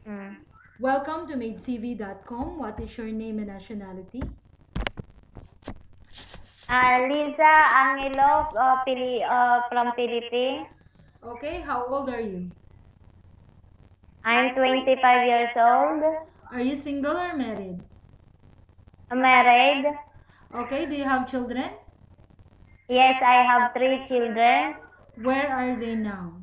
Mm. Welcome to MadeCV.com. What is your name and nationality? Liza Angelo, from Philippines. Okay, how old are you? I'm 25 years old. Are you single or married? Married. Okay, do you have children? Yes, I have 3 children. Where are they now?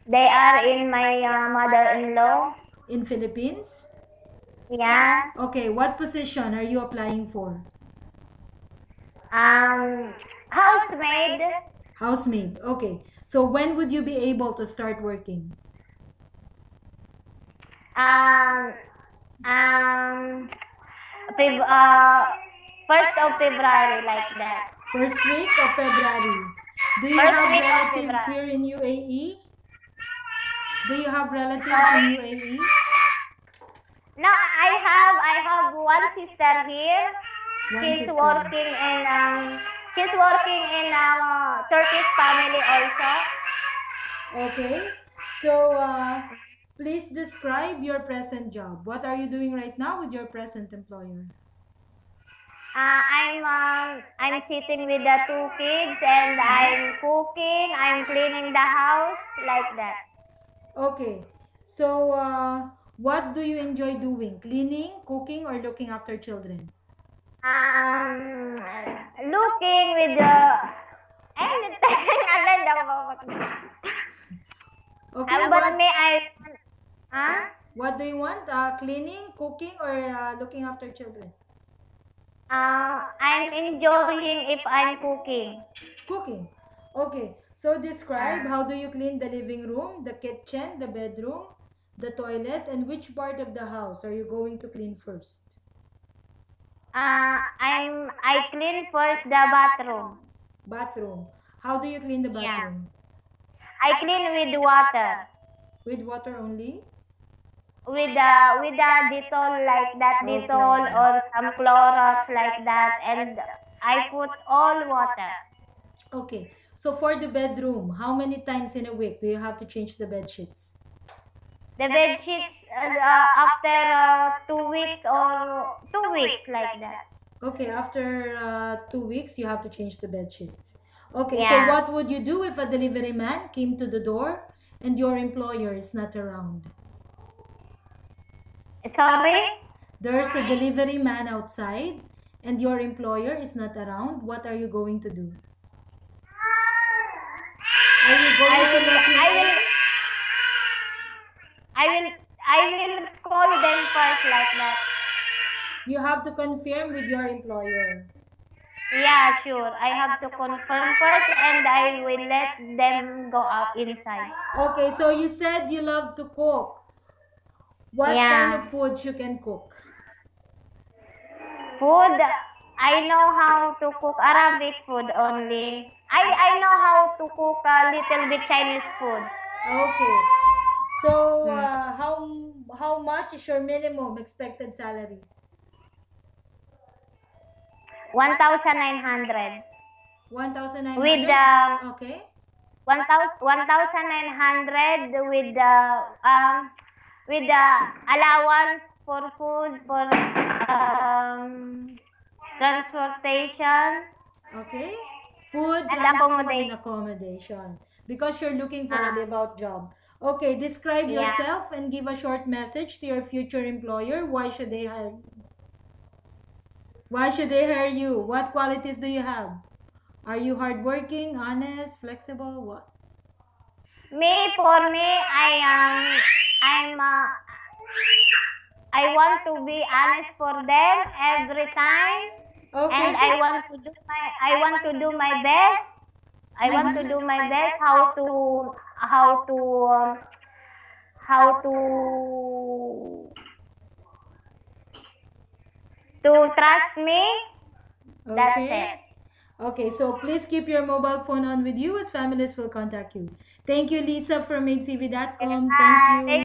They are in my mother-in-law. In Philippines? Yeah. Okay, what position are you applying for? Um, Housemaid. Housemaid. Okay, so when would you be able to start working? Um, um, Feb 1st of February, like that. First week of February. Do you First have week of relatives February. here in UAE? Do you have relatives in Sorry. UAE? No, I have one sister here. One She's sister. working in Turkish family also. Okay. So, please describe your present job. What are you doing right now with your present employer? I'm sitting with the 2 kids and I'm cooking, I'm cleaning the house, like that. Okay. So, what do you enjoy doing? Cleaning, cooking, or looking after children? Um, Looking with the anything. Okay. But me, huh? What do you want? Cleaning, cooking, or looking after children? I'm enjoying if I'm cooking. Cooking. Okay. So describe how do you clean the living room, the kitchen, the bedroom, the toilet, and which part of the house are you going to clean first? I clean first the bathroom. Bathroom. How do you clean the Yeah. bathroom? I clean with water. With water only? With the Dettol, like that, Dettol or some Clorox, like that, and I put all water. Okay. So for the bedroom, how many times in a week do you have to change the bed sheets? The bed sheets after 2 weeks or 2 weeks, like that. Okay, after 2 weeks, you have to change the bed sheets. Okay, so Yeah. what would you do if a delivery man came to the door and your employer is not around? Sorry? There's a delivery man outside and your employer is not around. What are you going to do? Are you going to let him in? I will call them first, like that. You have to confirm with your employer. Yeah, sure. I have to confirm first and I will let them go out inside. Okay, so you said you love to cook. What kind of foods you can cook? Food, I know how to cook Arabic food only. I know how to cook a little bit Chinese food. Okay. So, how much is your minimum expected salary? 1,900. 1,900? With the Okay. 1,900 with the allowance for food, for transportation. Okay. Food, And transport, and accommodation. accommodation. Because you're looking for a Ah. live-out job. Okay, describe Yeah. yourself and give a short message to your future employer. Why should they hire you? Why should they hire you? What qualities do you have? Are you hardworking, honest, flexible? What? For me, I want to be honest for them every time, Okay. and I want to do my best. I want to do my best how to trust me. That's Okay. it. Okay, so please keep your mobile phone on with you as families will contact you. Thank you, Lisa from MadeCV.com. Thank you.